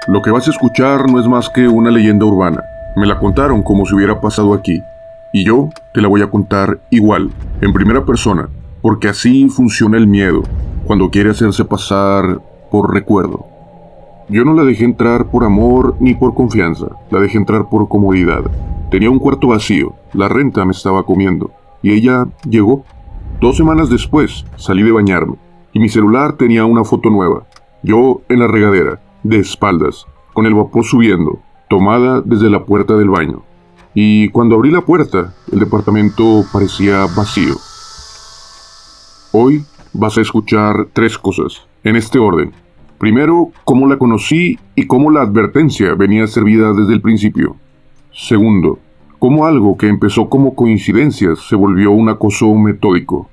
Lo que vas a escuchar no es más que una leyenda urbana. Me la contaron como si hubiera pasado aquí. Y yo te la voy a contar igual, en primera persona, porque así funciona el miedo, cuando quiere hacerse pasar por recuerdo. Yo no la dejé entrar por amor ni por confianza, la dejé entrar por comodidad. Tenía un cuarto vacío, la renta me estaba comiendo, y ella llegó. 2 semanas después salí de bañarme, y mi celular tenía una foto nueva. Yo en la regadera, de espaldas, con el vapor subiendo, tomada desde la puerta del baño. Y cuando abrí la puerta, el departamento parecía vacío. Hoy vas a escuchar 3 cosas, en este orden. Primero, cómo la conocí y cómo la advertencia venía servida desde el principio. Segundo, cómo algo que empezó como coincidencias se volvió un acoso metódico.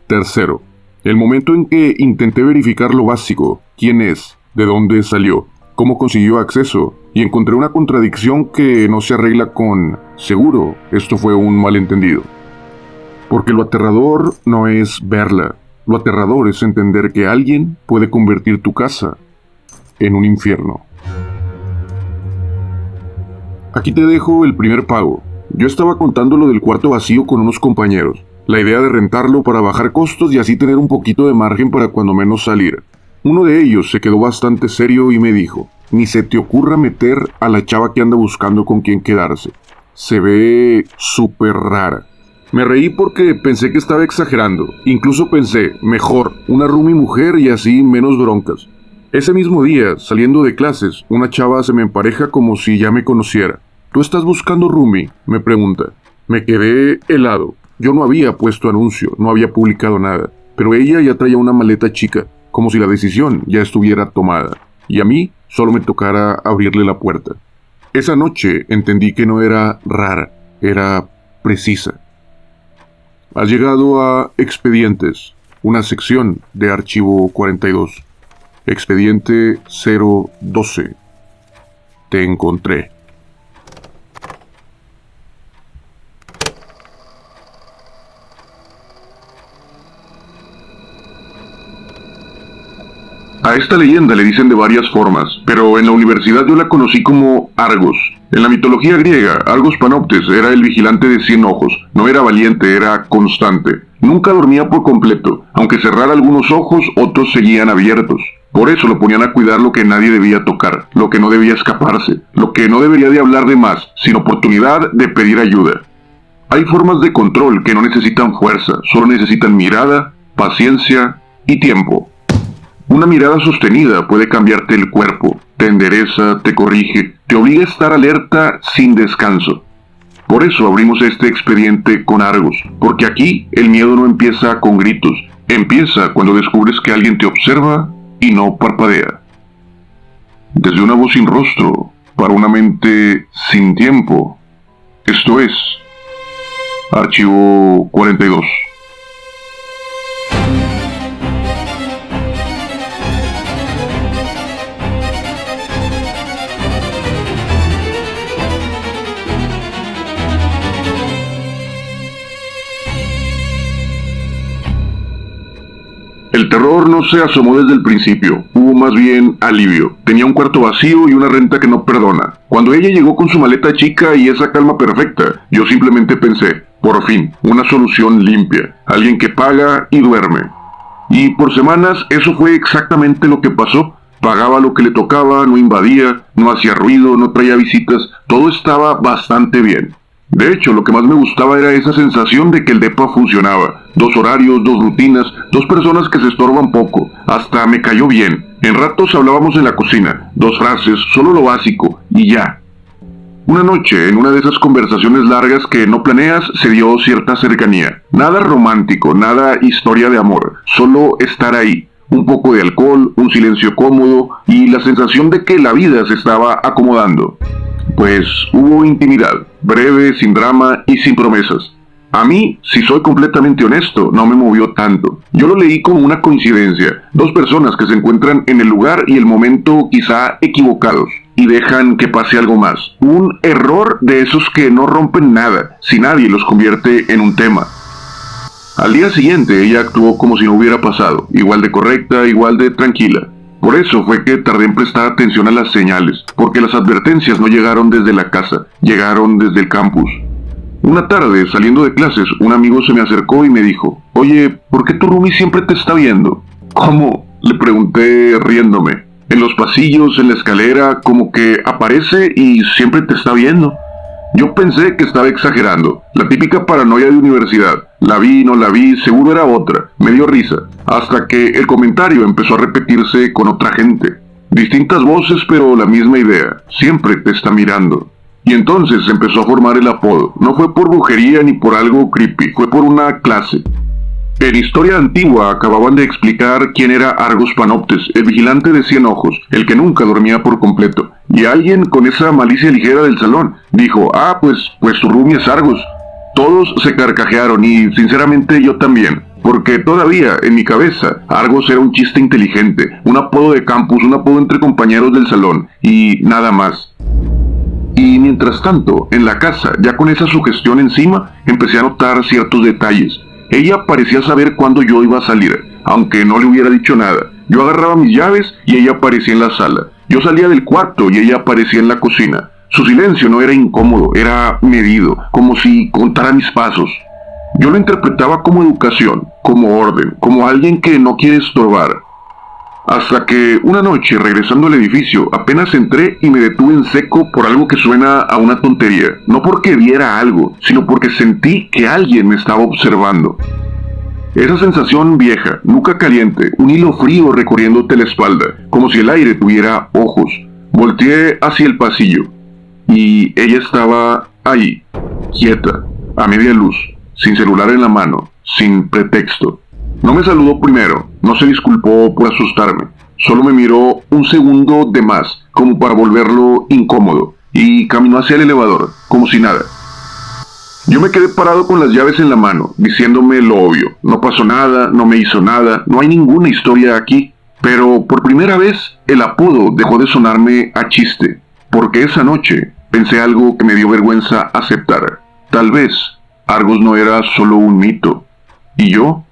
Tercero, el momento en que intenté verificar lo básico, quién es, de dónde salió, cómo consiguió acceso, y encontré una contradicción que no se arregla con seguro, esto fue un malentendido. Porque lo aterrador no es verla, lo aterrador es entender que alguien puede convertir tu casa en un infierno. Aquí te dejo el primer pago. Yo estaba contando lo del cuarto vacío con unos compañeros. La idea de rentarlo para bajar costos y así tener un poquito de margen para cuando menos salir. Uno de ellos se quedó bastante serio y me dijo: ni se te ocurra meter a la chava que anda buscando con quién quedarse. Se ve súper rara. Me reí porque pensé que estaba exagerando. Incluso pensé, mejor, una roomie mujer y así menos broncas. Ese mismo día, saliendo de clases, una chava se me empareja como si ya me conociera. ¿Tú estás buscando roomie?, me pregunta. Me quedé helado. Yo no había puesto anuncio, no había publicado nada. Pero ella ya traía una maleta chica, como si la decisión ya estuviera tomada. Y a mí solo me tocara abrirle la puerta. Esa noche entendí que no era rara, era precisa. Has llegado a Expedientes, una sección de Archivo 42. Expediente 012. Te encontré. A esta leyenda le dicen de varias formas, pero en la universidad yo la conocí como Argos. En la mitología griega, Argos Panoptes era el vigilante de 100 ojos. No era valiente, era constante. Nunca dormía por completo. Aunque cerrara algunos ojos, otros seguían abiertos. Por eso lo ponían a cuidar lo que nadie debía tocar, lo que no debía escaparse, lo que no debería de hablar de más, sin oportunidad de pedir ayuda. Hay formas de control que no necesitan fuerza, solo necesitan mirada, paciencia y tiempo. Una mirada sostenida puede cambiarte el cuerpo, te endereza, te corrige, te obliga a estar alerta sin descanso. Por eso abrimos este expediente con Argos, porque aquí el miedo no empieza con gritos, empieza cuando descubres que alguien te observa y no parpadea. Desde una voz sin rostro, para una mente sin tiempo, esto es Archivo 42. El terror no se asomó desde el principio, hubo más bien alivio. Tenía un cuarto vacío y una renta que no perdona. Cuando ella llegó con su maleta chica y esa calma perfecta, yo simplemente pensé, por fin, una solución limpia, alguien que paga y duerme. Y por semanas eso fue exactamente lo que pasó. Pagaba lo que le tocaba, no invadía, no hacía ruido, no traía visitas, todo estaba bastante bien. De hecho, lo que más me gustaba era esa sensación de que el depa funcionaba. 2 horarios, 2 rutinas, 2 personas que se estorban poco. Hasta me cayó bien. En ratos hablábamos en la cocina, 2 frases, solo lo básico, y ya. Una noche, en una de esas conversaciones largas que no planeas, se dio cierta cercanía. Nada romántico, nada historia de amor, solo estar ahí. Un poco de alcohol, un silencio cómodo y la sensación de que la vida se estaba acomodando. Pues hubo intimidad, breve, sin drama y sin promesas. A mí, si soy completamente honesto, no me movió tanto. Yo lo leí como una coincidencia. 2 personas que se encuentran en el lugar y el momento quizá equivocados y dejan que pase algo más. Un error de esos que no rompen nada, si nadie los convierte en un tema. Al día siguiente ella actuó como si no hubiera pasado, igual de correcta, igual de tranquila. Por eso fue que tardé en prestar atención a las señales, porque las advertencias no llegaron desde la casa, llegaron desde el campus. Una tarde, saliendo de clases, un amigo se me acercó y me dijo: «Oye, ¿por qué tu roomie siempre te está viendo?» «¿Cómo?», le pregunté riéndome. «En los pasillos, en la escalera, como que aparece y siempre te está viendo». Yo pensé que estaba exagerando, la típica paranoia de universidad. La vi, no la vi, seguro era otra. Me dio risa, hasta que el comentario empezó a repetirse con otra gente. Distintas voces, pero la misma idea. Siempre te está mirando. Y entonces empezó a formar el apodo. No fue por brujería ni por algo creepy, fue por una clase. En Historia Antigua acababan de explicar quién era Argos Panoptes, el vigilante de 100 ojos, el que nunca dormía por completo. Y alguien con esa malicia ligera del salón dijo: «Ah, pues tu roomie es Argos». Todos se carcajearon y sinceramente yo también, porque todavía en mi cabeza Argos era un chiste inteligente, un apodo de campus, un apodo entre compañeros del salón y nada más. Y mientras tanto, en la casa, ya con esa sugestión encima, empecé a notar ciertos detalles. Ella parecía saber cuándo yo iba a salir, aunque no le hubiera dicho nada. Yo agarraba mis llaves y ella aparecía en la sala. Yo salía del cuarto y ella aparecía en la cocina. Su silencio no era incómodo, era medido, como si contara mis pasos. Yo lo interpretaba como educación, como orden, como alguien que no quiere estorbar. Hasta que una noche, regresando al edificio, apenas entré y me detuve en seco por algo que suena a una tontería. No porque viera algo, sino porque sentí que alguien me estaba observando. Esa sensación vieja, nuca caliente, un hilo frío recorriéndote la espalda, como si el aire tuviera ojos. Volteé hacia el pasillo y ella estaba ahí, quieta, a media luz, sin celular en la mano, sin pretexto. No me saludó primero, no se disculpó por asustarme, solo me miró un segundo de más, como para volverlo incómodo, y caminó hacia el elevador, como si nada. Yo me quedé parado con las llaves en la mano, diciéndome lo obvio: no pasó nada, no me hizo nada, no hay ninguna historia aquí. Pero por primera vez, el apodo dejó de sonarme a chiste, porque esa noche pensé algo que me dio vergüenza aceptar. Tal vez Argos no era solo un mito, y yo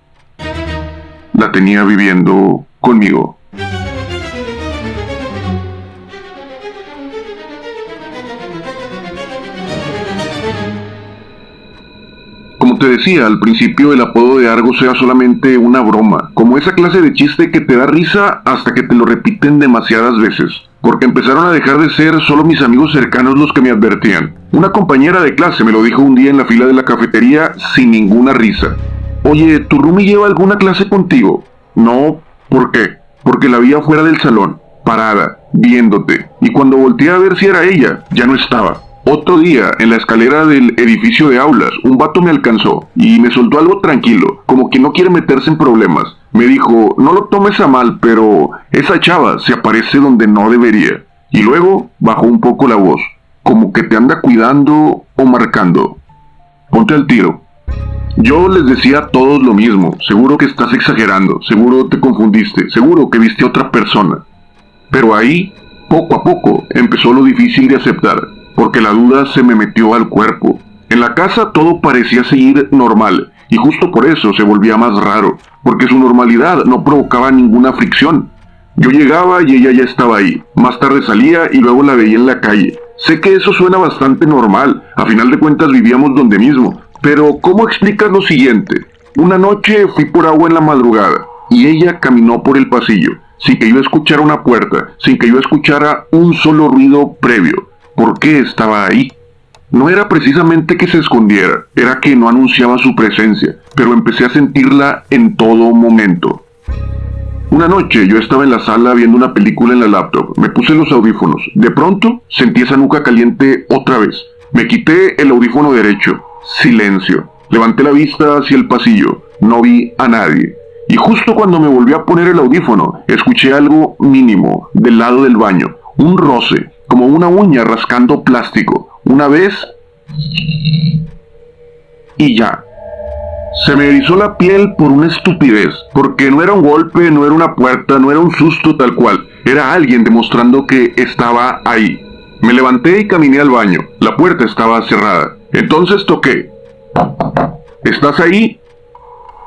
la tenía viviendo conmigo. Como te decía, al principio el apodo de Argos era solamente una broma, como esa clase de chiste que te da risa hasta que te lo repiten demasiadas veces, porque empezaron a dejar de ser solo mis amigos cercanos los que me advertían. Una compañera de clase me lo dijo un día en la fila de la cafetería sin ninguna risa: «Oye, ¿tu roomie lleva alguna clase contigo?» «No». «¿Por qué?» «Porque la vi afuera del salón, parada, viéndote, y cuando volteé a ver si era ella, ya no estaba». Otro día, en la escalera del edificio de aulas, un vato me alcanzó y me soltó algo tranquilo, como que no quiere meterse en problemas. Me dijo: «No lo tomes a mal, pero esa chava se aparece donde no debería». Y luego bajó un poco la voz, como que te anda cuidando o marcando. Ponte al tiro. Yo les decía a todos lo mismo: seguro que estás exagerando, seguro te confundiste, seguro que viste a otra persona. Pero ahí, poco a poco, empezó lo difícil de aceptar, porque la duda se me metió al cuerpo. En la casa todo parecía seguir normal, y justo por eso se volvía más raro, porque su normalidad no provocaba ninguna fricción. Yo llegaba y ella ya estaba ahí, más tarde salía y luego la veía en la calle. Sé que eso suena bastante normal, a final de cuentas vivíamos donde mismo, pero ¿cómo explicas lo siguiente? Una noche fui por agua en la madrugada, y ella caminó por el pasillo, sin que yo escuchara una puerta, sin que yo escuchara un solo ruido previo. ¿Por qué estaba ahí? No era precisamente que se escondiera, era que no anunciaba su presencia, pero empecé a sentirla en todo momento. Una noche yo estaba en la sala viendo una película en la laptop, me puse los audífonos, de pronto sentí esa nuca caliente otra vez. Me quité el audífono derecho, silencio, levanté la vista hacia el pasillo, no vi a nadie. Y justo cuando me volví a poner el audífono, escuché algo mínimo del lado del baño, un roce, como una uña rascando plástico, una vez y ya. Se me erizó la piel por una estupidez, porque no era un golpe, no era una puerta, no era un susto tal cual, era alguien demostrando que estaba ahí. Me levanté y caminé al baño, la puerta estaba cerrada, entonces toqué. ¿Estás ahí?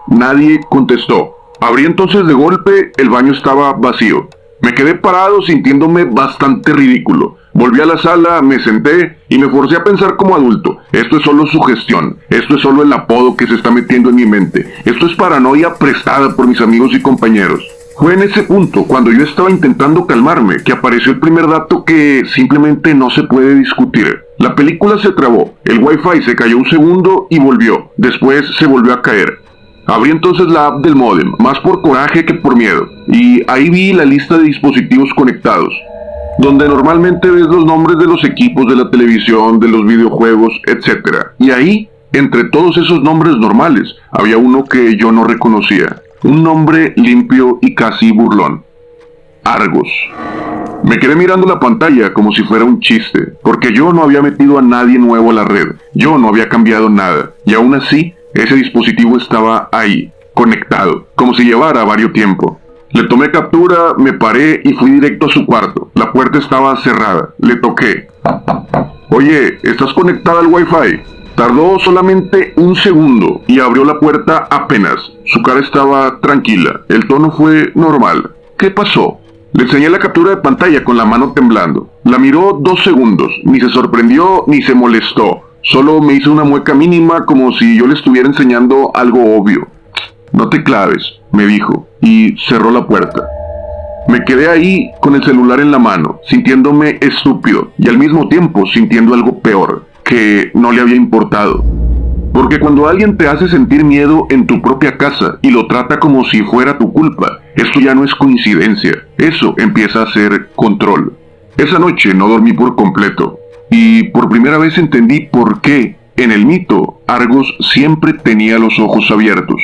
Nadie contestó. Abrí entonces de golpe, el baño estaba vacío. Me quedé parado sintiéndome bastante ridículo. Volví a la sala, me senté y me forcé a pensar como adulto. Esto es solo sugestión, esto es solo el apodo que se está metiendo en mi mente. Esto es paranoia prestada por mis amigos y compañeros. Fue en ese punto, cuando yo estaba intentando calmarme, que apareció el primer dato que simplemente no se puede discutir. La película se trabó, el wifi se cayó un segundo y volvió. Después se volvió a caer. Abrí entonces la app del módem, más por coraje que por miedo, y ahí vi la lista de dispositivos conectados, donde normalmente ves los nombres de los equipos de la televisión, de los videojuegos, etc. Y ahí, entre todos esos nombres normales, había uno que yo no reconocía. Un nombre limpio y casi burlón. Argos. Me quedé mirando la pantalla como si fuera un chiste, porque yo no había metido a nadie nuevo a la red, yo no había cambiado nada, y aún así, ese dispositivo estaba ahí, conectado, como si llevara varios tiempo. Le tomé captura, me paré y fui directo a su cuarto. La puerta estaba cerrada. Le toqué. Oye, ¿estás conectada al wifi? Tardó solamente un segundo y abrió la puerta apenas. Su cara estaba tranquila. El tono fue normal. ¿Qué pasó? Le enseñé la captura de pantalla con la mano temblando. La miró 2 segundos. Ni se sorprendió ni se molestó. Solo me hizo una mueca mínima como si yo le estuviera enseñando algo obvio. No te claves, me dijo, y cerró la puerta. Me quedé ahí con el celular en la mano, sintiéndome estúpido y al mismo tiempo sintiendo algo peor, que no le había importado. Porque cuando alguien te hace sentir miedo en tu propia casa y lo trata como si fuera tu culpa, esto ya no es coincidencia, eso empieza a ser control. Esa noche no dormí por completo, y por primera vez entendí por qué, en el mito, Argos siempre tenía los ojos abiertos.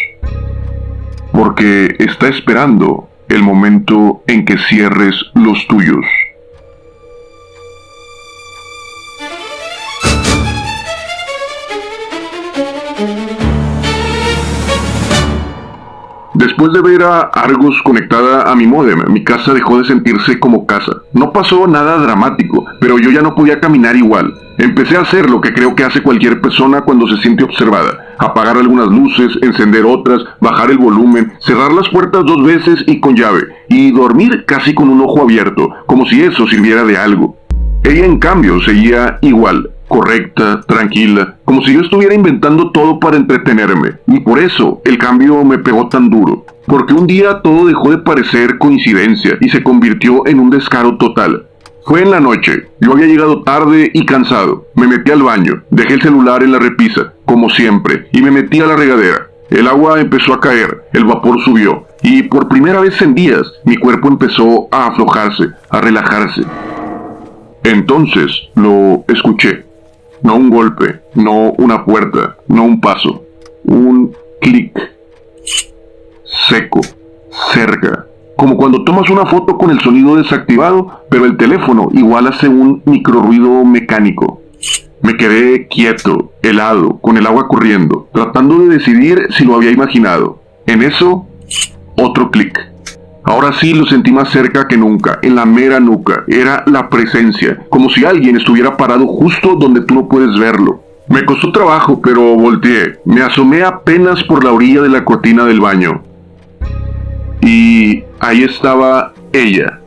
Porque está esperando el momento en que cierres los tuyos. Después de ver a Argos conectada a mi módem, mi casa dejó de sentirse como casa. No pasó nada dramático, pero yo ya no podía caminar igual. Empecé a hacer lo que creo que hace cualquier persona cuando se siente observada. Apagar algunas luces, encender otras, bajar el volumen, cerrar las puertas 2 veces y con llave, y dormir casi con un ojo abierto, como si eso sirviera de algo. Ella en cambio seguía igual, correcta, tranquila, como si yo estuviera inventando todo para entretenerme, y por eso el cambio me pegó tan duro, porque un día todo dejó de parecer coincidencia y se convirtió en un descaro total. Fue en la noche, yo había llegado tarde y cansado, me metí al baño, dejé el celular en la repisa, como siempre, y me metí a la regadera. El agua empezó a caer, el vapor subió, y por primera vez en días, mi cuerpo empezó a aflojarse, a relajarse. Entonces lo escuché. No un golpe, no una puerta, no un paso. Un clic. Seco, cerca. Como cuando tomas una foto con el sonido desactivado, pero el teléfono igual hace un microrruido mecánico. Me quedé quieto, helado, con el agua corriendo, tratando de decidir si lo había imaginado. En eso, otro clic. Ahora sí lo sentí más cerca que nunca, en la mera nuca. Era la presencia, como si alguien estuviera parado justo donde tú no puedes verlo. Me costó trabajo, pero volteé. Me asomé apenas por la orilla de la cortina del baño. Y ahí estaba ella.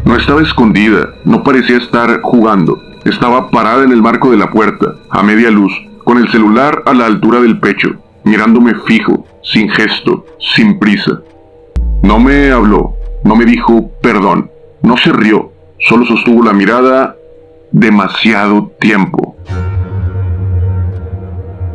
No estaba escondida, no parecía estar jugando. Estaba parada en el marco de la puerta, a media luz, con el celular a la altura del pecho, mirándome fijo, sin gesto, sin prisa. No me habló, no me dijo perdón, no se rió, solo sostuvo la mirada demasiado tiempo.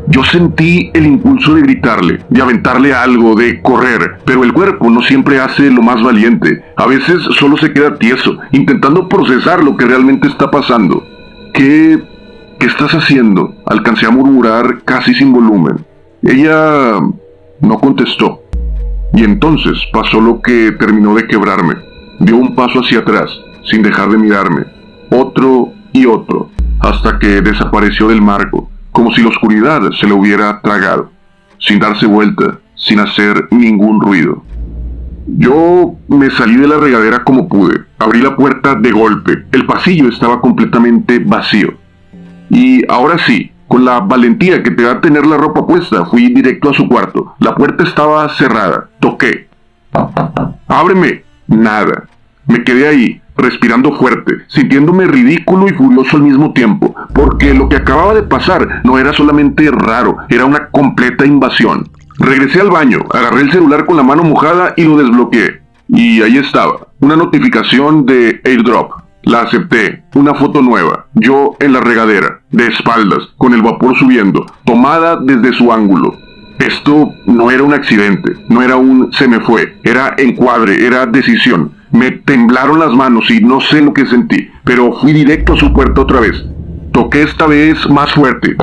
Yo sentí el impulso de gritarle, de aventarle algo, de correr, pero el cuerpo no siempre hace lo más valiente. A veces solo se queda tieso, intentando procesar lo que realmente está pasando. ¿Qué estás haciendo? Alcancé a murmurar casi sin volumen. Ella no contestó. Y entonces pasó lo que terminó de quebrarme. Dio un paso hacia atrás, sin dejar de mirarme. Otro y otro, hasta que desapareció del marco, como si la oscuridad se lo hubiera tragado, sin darse vuelta, sin hacer ningún ruido. Yo me salí de la regadera como pude. Abrí la puerta de golpe. El pasillo estaba completamente vacío. Y ahora sí, con la valentía que te da tener la ropa puesta, fui directo a su cuarto. La puerta estaba cerrada. Toqué. ¡Ábreme! Nada. Me quedé ahí, respirando fuerte, sintiéndome ridículo y furioso al mismo tiempo, porque lo que acababa de pasar no era solamente raro, era una completa invasión. Regresé al baño, agarré el celular con la mano mojada y lo desbloqueé. Y ahí estaba, una notificación de AirDrop. La acepté, una foto nueva, yo en la regadera, de espaldas, con el vapor subiendo, tomada desde su ángulo. Esto no era un accidente, no era un se me fue, era encuadre, era decisión. Me temblaron las manos y no sé lo que sentí, pero fui directo a su puerta otra vez. Toqué esta vez más fuerte.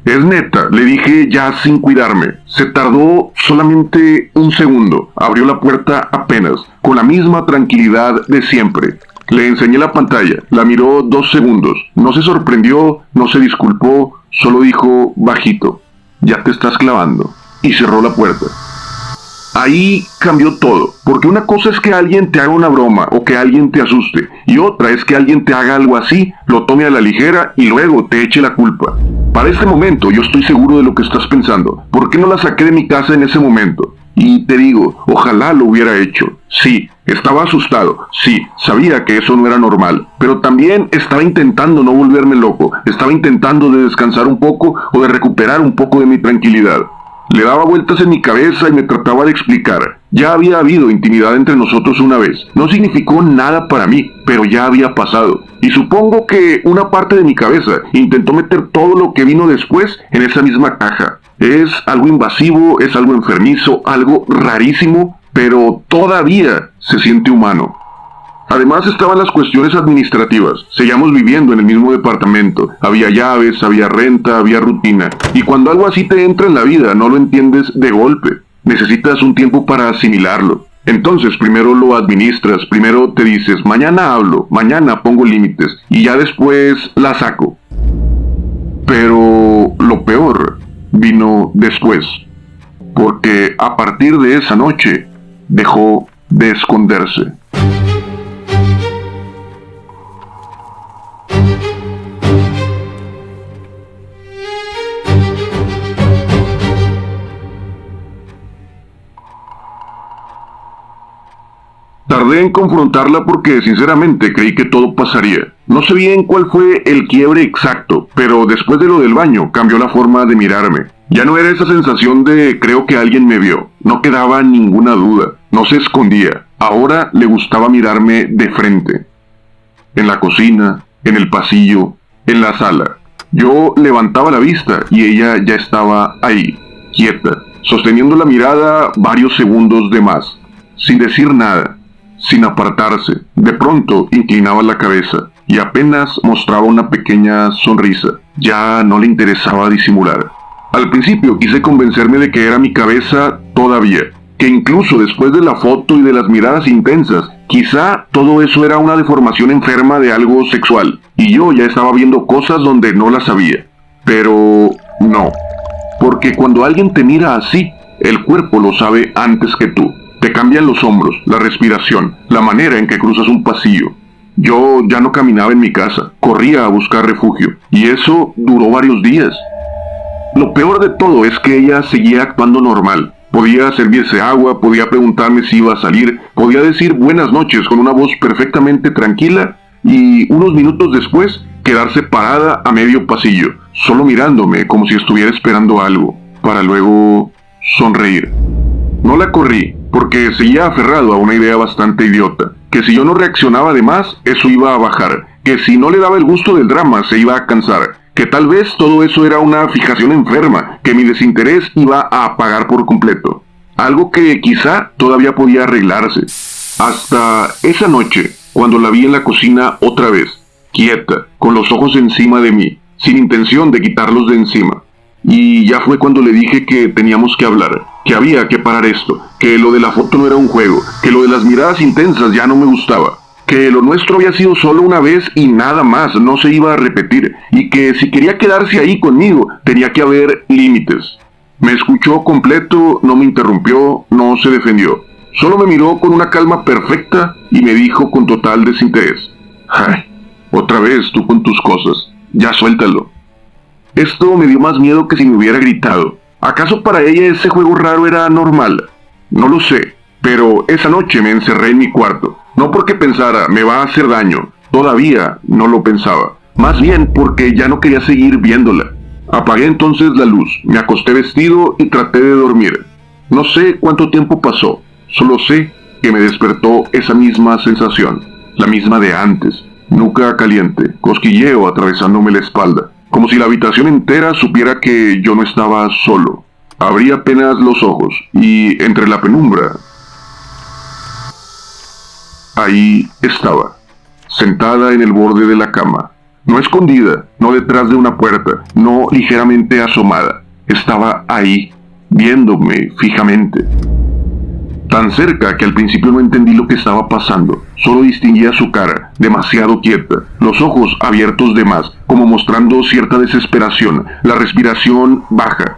Es neta, le dije ya sin cuidarme. Se tardó solamente un segundo. Abrió la puerta apenas, con la misma tranquilidad de siempre. Le enseñé la pantalla, la miró 2 segundos. No se sorprendió, no se disculpó, solo dijo bajito: ya te estás clavando. Y cerró la puerta. Ahí cambió todo, porque una cosa es que alguien te haga una broma o que alguien te asuste, y otra es que alguien te haga algo así, lo tome a la ligera y luego te eche la culpa. Para este momento yo estoy seguro de lo que estás pensando. ¿Por qué no la saqué de mi casa en ese momento? Y te digo, ojalá lo hubiera hecho. Sí, estaba asustado, sí, sabía que eso no era normal, pero también estaba intentando no volverme loco, estaba intentando de descansar un poco o de recuperar un poco de mi tranquilidad. Le daba vueltas en mi cabeza y me trataba de explicar. Ya había habido intimidad entre nosotros una vez. No significó nada para mí, pero ya había pasado. Y supongo que una parte de mi cabeza intentó meter todo lo que vino después en esa misma caja. Es algo invasivo, es algo enfermizo, algo rarísimo, pero todavía se siente humano. Además estaban las cuestiones administrativas. Seguíamos viviendo en el mismo departamento. Había llaves, había renta, había rutina. Y cuando algo así te entra en la vida, no lo entiendes de golpe. Necesitas un tiempo para asimilarlo. Entonces primero lo administras, primero te dices, mañana hablo, mañana pongo límites, y ya después la saco. Pero lo peor vino después. Porque a partir de esa noche, dejó de esconderse. Tardé en confrontarla porque sinceramente creí que todo pasaría. No sé bien cuál fue el quiebre exacto, pero después de lo del baño cambió la forma de mirarme. Ya no era esa sensación de creo que alguien me vio. No quedaba ninguna duda. No se escondía. Ahora le gustaba mirarme de frente. En la cocina, en el pasillo, en la sala. Yo levantaba la vista y ella ya estaba ahí, quieta, sosteniendo la mirada varios segundos de más, sin decir nada, sin apartarse. De pronto inclinaba la cabeza y apenas mostraba una pequeña sonrisa. Ya no le interesaba disimular. Al principio quise convencerme de que era mi cabeza todavía, que incluso después de la foto y de las miradas intensas, quizá todo eso era una deformación enferma de algo sexual, y yo ya estaba viendo cosas donde no las sabía. Pero no, porque cuando alguien te mira así, el cuerpo lo sabe antes que tú. Te cambian los hombros, la respiración, la manera en que cruzas un pasillo. Yo ya no caminaba en mi casa, corría a buscar refugio, y eso duró varios días. Lo peor de todo es que ella seguía actuando normal. Podía servirse agua, podía preguntarme si iba a salir, podía decir buenas noches con una voz perfectamente tranquila y unos minutos después quedarse parada a medio pasillo, solo mirándome como si estuviera esperando algo, para luego sonreír. No la corrí, porque seguía aferrado a una idea bastante idiota, que si yo no reaccionaba de más, eso iba a bajar, que si no le daba el gusto del drama, se iba a cansar, que tal vez todo eso era una fijación enferma, que mi desinterés iba a apagar por completo. Algo que quizá todavía podía arreglarse. Hasta esa noche, cuando la vi en la cocina otra vez, quieta, con los ojos encima de mí, sin intención de quitarlos de encima. Y ya fue cuando le dije que teníamos que hablar, que había que parar esto, que lo de la foto no era un juego, que lo de las miradas intensas ya no me gustaba, que lo nuestro había sido solo una vez y nada más, no se iba a repetir, y que si quería quedarse ahí conmigo, tenía que haber límites. Me escuchó completo, no me interrumpió, no se defendió. Solo me miró con una calma perfecta y me dijo con total desinterés: «Ay, otra vez tú con tus cosas, ya suéltalo». Esto me dio más miedo que si me hubiera gritado. ¿Acaso para ella ese juego raro era normal? No lo sé, pero esa noche me encerré en mi cuarto. No porque pensara, me va a hacer daño, todavía no lo pensaba. Más bien porque ya no quería seguir viéndola. Apagué entonces la luz, me acosté vestido y traté de dormir. No sé cuánto tiempo pasó, solo sé que me despertó esa misma sensación, la misma de antes, nuca caliente, cosquilleo atravesándome la espalda, como si la habitación entera supiera que yo no estaba solo. Abrí apenas los ojos y entre la penumbra, ahí estaba, sentada en el borde de la cama. No escondida, no detrás de una puerta, no ligeramente asomada. Estaba ahí, viéndome fijamente. Tan cerca que al principio no entendí lo que estaba pasando. Solo distinguía su cara, demasiado quieta, los ojos abiertos de más, como mostrando cierta desesperación, la respiración baja,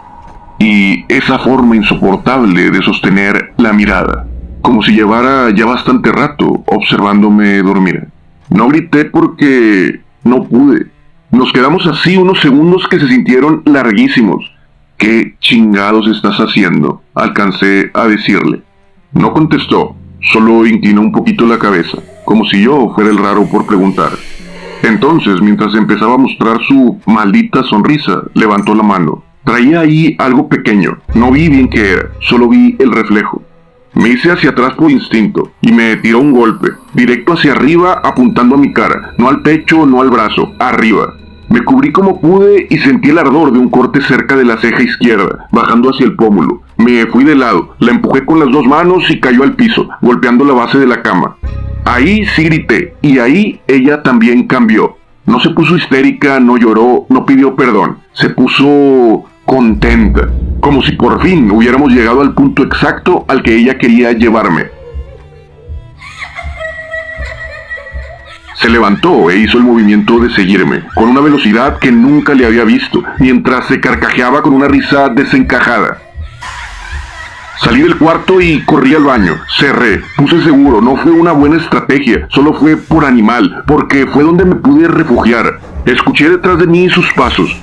y esa forma insoportable de sostener la mirada, como si llevara ya bastante rato observándome dormir. No grité porque no pude. Nos quedamos así unos segundos que se sintieron larguísimos. ¿Qué chingados estás haciendo?, alcancé a decirle. No contestó, solo inclinó un poquito la cabeza, como si yo fuera el raro por preguntar. Entonces, mientras empezaba a mostrar su maldita sonrisa, levantó la mano. Traía ahí algo pequeño, no vi bien qué era, solo vi el reflejo. Me hice hacia atrás por instinto y me tiró un golpe, directo hacia arriba apuntando a mi cara, no al pecho, no al brazo, arriba. Me cubrí como pude y sentí el ardor de un corte cerca de la ceja izquierda, bajando hacia el pómulo. Me fui de lado, la empujé con las dos manos y cayó al piso, golpeando la base de la cama. Ahí sí grité, y ahí ella también cambió. No se puso histérica, no lloró, no pidió perdón. Se puso contenta, como si por fin hubiéramos llegado al punto exacto al que ella quería llevarme. Se levantó e hizo el movimiento de seguirme, con una velocidad que nunca le había visto, mientras se carcajeaba con una risa desencajada. Salí del cuarto y corrí al baño, cerré, puse seguro, no fue una buena estrategia, solo fue por animal, porque fue donde me pude refugiar. Escuché detrás de mí sus pasos.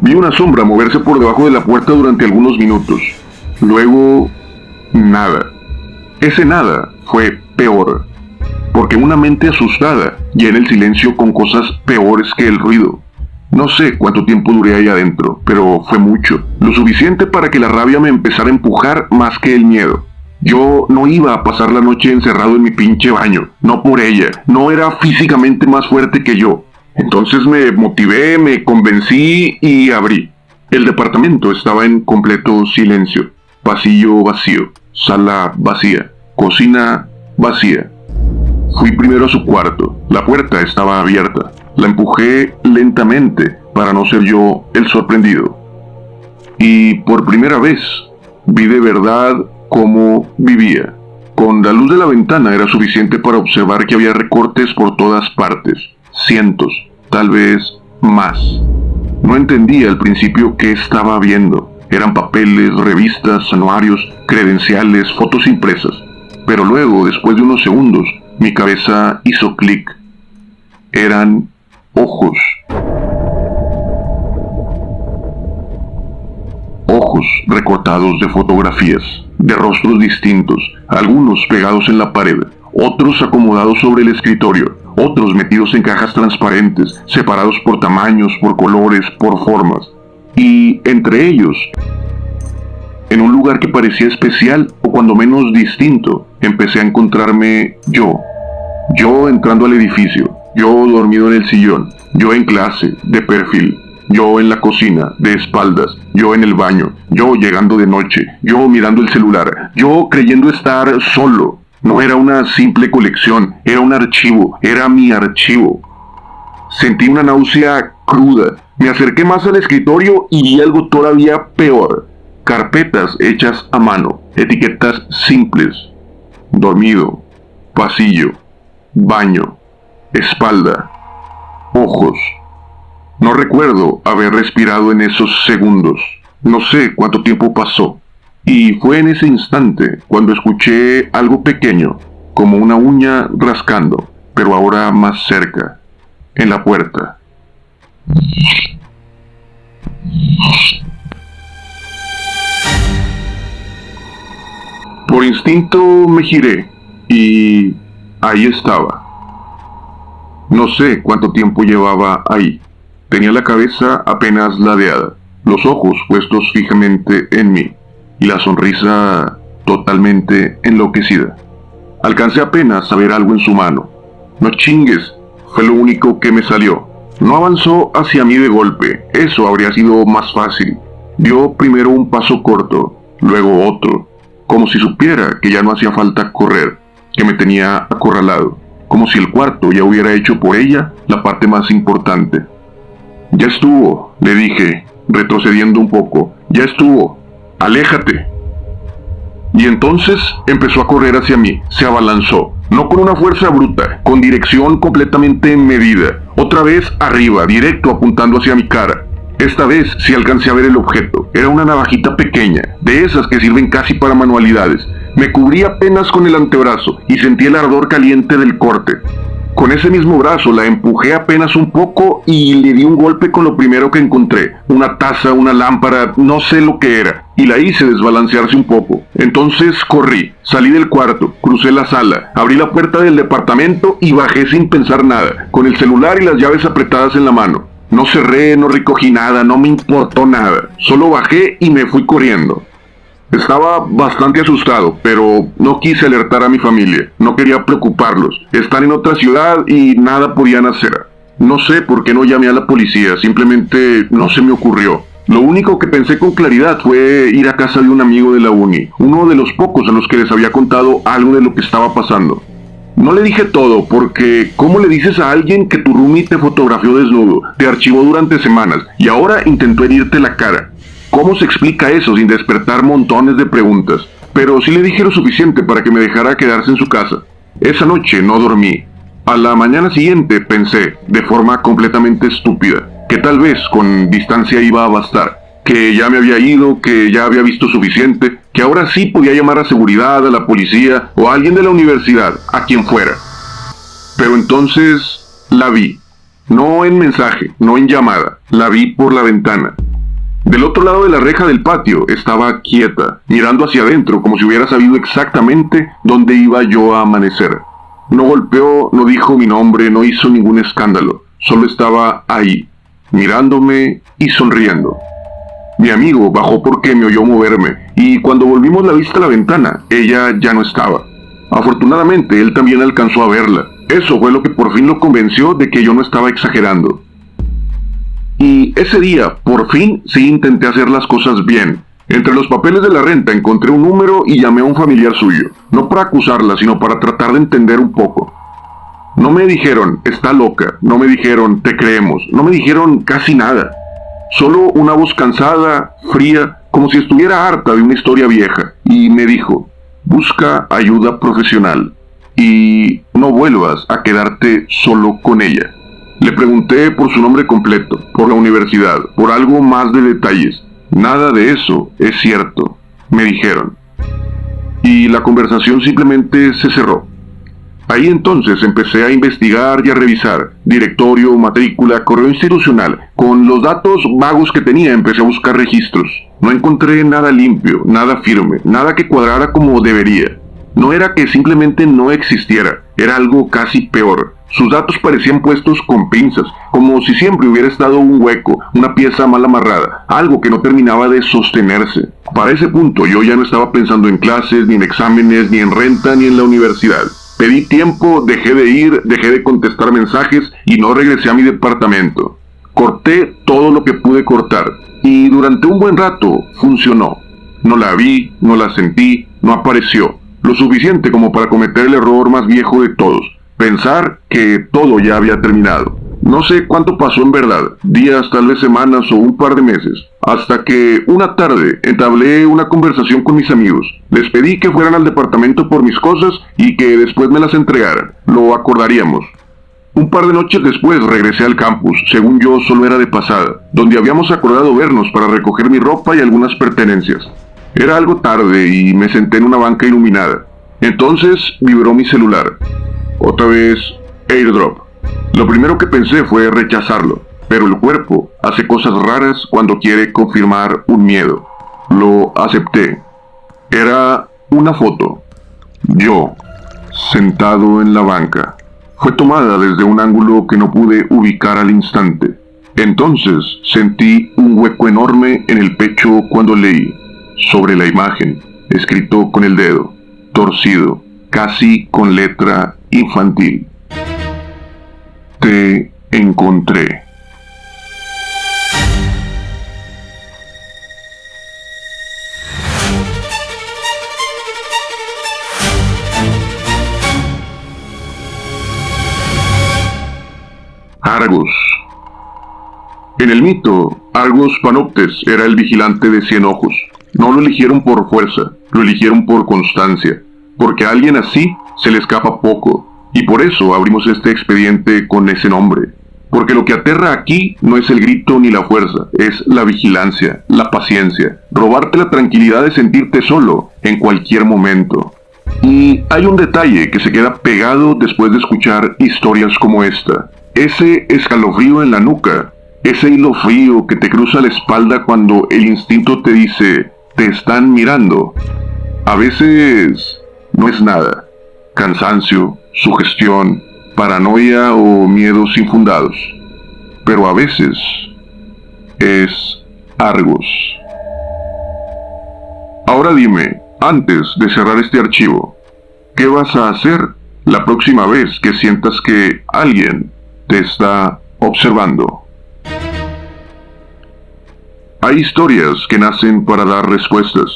Vi una sombra moverse por debajo de la puerta durante algunos minutos. Luego, nada. Ese nada fue peor, porque una mente asustada llena el silencio con cosas peores que el ruido. No sé cuánto tiempo duré ahí adentro, pero fue mucho, lo suficiente para que la rabia me empezara a empujar más que el miedo. Yo no iba a pasar la noche encerrado en mi pinche baño, no por ella, no era físicamente más fuerte que yo. Entonces me motivé, me convencí y abrí. El departamento estaba en completo silencio, pasillo vacío, sala vacía, cocina vacía. Fui primero a su cuarto, la puerta estaba abierta. La empujé lentamente para no ser yo el sorprendido. Y por primera vez vi de verdad cómo vivía. Con la luz de la ventana era suficiente para observar que había recortes por todas partes, cientos, tal vez más. No entendía al principio qué estaba viendo. Eran papeles, revistas, anuarios, credenciales, fotos impresas. Pero luego, después de unos segundos, mi cabeza hizo clic. Eran ojos. Ojos recortados de fotografías, de rostros distintos, algunos pegados en la pared, otros acomodados sobre el escritorio, otros metidos en cajas transparentes, separados por tamaños, por colores, por formas. Y entre ellos, en un lugar que parecía especial o cuando menos distinto, empecé a encontrarme yo. Yo entrando al edificio, yo dormido en el sillón, yo en clase, de perfil, yo en la cocina, de espaldas, yo en el baño, yo llegando de noche, yo mirando el celular, yo creyendo estar solo. No era una simple colección, era un archivo, era mi archivo. Sentí una náusea cruda, me acerqué más al escritorio y vi algo todavía peor. Carpetas hechas a mano, etiquetas simples, dormido, pasillo, baño, espalda, ojos. No recuerdo haber respirado en esos segundos. No sé cuánto tiempo pasó. Y fue en ese instante cuando escuché algo pequeño, como una uña rascando, pero ahora más cerca, en la puerta. Por instinto me giré y ahí estaba. No sé cuánto tiempo llevaba ahí. Tenía la cabeza apenas ladeada, los ojos puestos fijamente en mí, y la sonrisa totalmente enloquecida. Alcancé apenas a ver algo en su mano. No chingues, fue lo único que me salió. No avanzó hacia mí de golpe, eso habría sido más fácil. Dio primero un paso corto, luego otro, como si supiera que ya no hacía falta correr, que me tenía acorralado, como si el cuarto ya hubiera hecho por ella la parte más importante. Ya estuvo, le dije, retrocediendo un poco, ya estuvo, aléjate. Y entonces empezó a correr hacia mí, se abalanzó, no con una fuerza bruta, con dirección completamente medida, otra vez arriba, directo apuntando hacia mi cara. Esta vez sí alcancé a ver el objeto, era una navajita pequeña, de esas que sirven casi para manualidades. Me cubrí apenas con el antebrazo y sentí el ardor caliente del corte. Con ese mismo brazo la empujé apenas un poco y le di un golpe con lo primero que encontré, una taza, una lámpara, no sé lo que era, y la hice desbalancearse un poco. Entonces corrí, salí del cuarto, crucé la sala, abrí la puerta del departamento y bajé sin pensar nada, con el celular y las llaves apretadas en la mano. No cerré, no recogí nada, no me importó nada, solo bajé y me fui corriendo. Estaba bastante asustado, pero no quise alertar a mi familia, no quería preocuparlos. Están en otra ciudad y nada podían hacer. No sé por qué no llamé a la policía, simplemente no se me ocurrió. Lo único que pensé con claridad fue ir a casa de un amigo de la uni, uno de los pocos a los que les había contado algo de lo que estaba pasando. No le dije todo, porque ¿cómo le dices a alguien que tu roomie te fotografió desnudo, te archivó durante semanas y ahora intentó herirte la cara? ¿Cómo se explica eso sin despertar montones de preguntas? Pero sí le dije lo suficiente para que me dejara quedarse en su casa. Esa noche no dormí. A la mañana siguiente pensé, de forma completamente estúpida, que tal vez con distancia iba a bastar, que ya me había ido, que ya había visto suficiente, que ahora sí podía llamar a seguridad, a la policía o a alguien de la universidad, a quien fuera. Pero entonces la vi. No en mensaje, no en llamada, la vi por la ventana. Del otro lado de la reja del patio estaba quieta, mirando hacia adentro como si hubiera sabido exactamente dónde iba yo a amanecer. No golpeó, no dijo mi nombre, no hizo ningún escándalo, solo estaba ahí, mirándome y sonriendo. Mi amigo bajó porque me oyó moverme, y cuando volvimos la vista a la ventana, ella ya no estaba. Afortunadamente, él también alcanzó a verla. Eso fue lo que por fin lo convenció de que yo no estaba exagerando. Y ese día, por fin, sí intenté hacer las cosas bien. Entre los papeles de la renta encontré un número y llamé a un familiar suyo. No para acusarla, sino para tratar de entender un poco. No me dijeron, está loca. No me dijeron, te creemos. No me dijeron casi nada. Solo una voz cansada, fría, como si estuviera harta de una historia vieja. Y me dijo, busca ayuda profesional. Y no vuelvas a quedarte solo con ella. Le pregunté por su nombre completo, por la universidad, por algo más de detalles. Nada de eso es cierto, me dijeron. Y la conversación simplemente se cerró. Ahí entonces empecé a investigar y a revisar, directorio, matrícula, correo institucional. Con los datos vagos que tenía empecé a buscar registros. No encontré nada limpio, nada firme, nada que cuadrara como debería. No era que simplemente no existiera, era algo casi peor. Sus datos parecían puestos con pinzas, como si siempre hubiera estado un hueco, una pieza mal amarrada, algo que no terminaba de sostenerse. Para ese punto yo ya no estaba pensando en clases, ni en exámenes, ni en renta, ni en la universidad. Pedí tiempo, dejé de ir, dejé de contestar mensajes y no regresé a mi departamento. Corté todo lo que pude cortar y durante un buen rato funcionó. No la vi, no la sentí, no apareció. Lo suficiente como para cometer el error más viejo de todos. Pensar que todo ya había terminado. No sé cuánto pasó en verdad, días, tal vez semanas o un par de meses, hasta que una tarde entablé una conversación con mis amigos. Les pedí que fueran al departamento por mis cosas y que después me las entregaran. Lo acordaríamos. Un par de noches después regresé al campus, según yo solo era de pasada, donde habíamos acordado vernos para recoger mi ropa y algunas pertenencias. Era algo tarde y me senté en una banca iluminada. Entonces vibró mi celular. Otra vez, AirDrop. Lo primero que pensé fue rechazarlo, pero el cuerpo hace cosas raras cuando quiere confirmar un miedo. Lo acepté. Era una foto. Yo, sentado en la banca. Fue tomada desde un ángulo que no pude ubicar al instante. Entonces sentí un hueco enorme en el pecho cuando leí, sobre la imagen, escrito con el dedo, torcido, casi con letra infantil: Te encontré. Argos. En el mito, Argos Panoptes era el vigilante de 100 ojos. No lo eligieron por fuerza, lo eligieron por constancia, porque a alguien así se le escapa poco, y por eso abrimos este expediente con ese nombre. Porque lo que aterra aquí no es el grito ni la fuerza, es la vigilancia, la paciencia, robarte la tranquilidad de sentirte solo en cualquier momento. Y hay un detalle que se queda pegado después de escuchar historias como esta. Ese escalofrío en la nuca, ese hilo frío que te cruza la espalda cuando el instinto te dice, te están mirando. A veces no es nada. Cansancio, sugestión, paranoia o miedos infundados. Pero a veces es Argos. Ahora dime, antes de cerrar este archivo, ¿qué vas a hacer la próxima vez que sientas que alguien te está observando? Hay historias que nacen para dar respuestas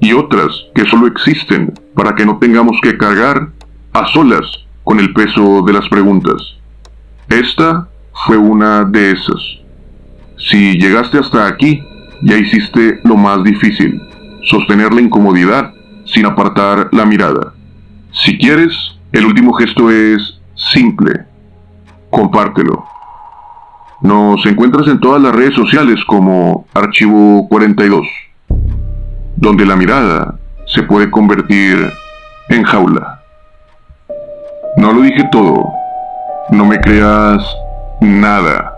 y otras que solo existen para que no tengamos que cargar a solas con el peso de las preguntas. Esta fue una de esas. Si llegaste hasta aquí, ya hiciste lo más difícil: sostener la incomodidad sin apartar la mirada. Si quieres, el último gesto es simple: compártelo. Nos encuentras en todas las redes sociales como Archivo 42, donde la mirada se puede convertir en jaula. No lo dije todo. No me creas nada.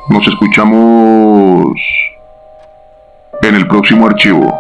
Nos escuchamos en el próximo archivo.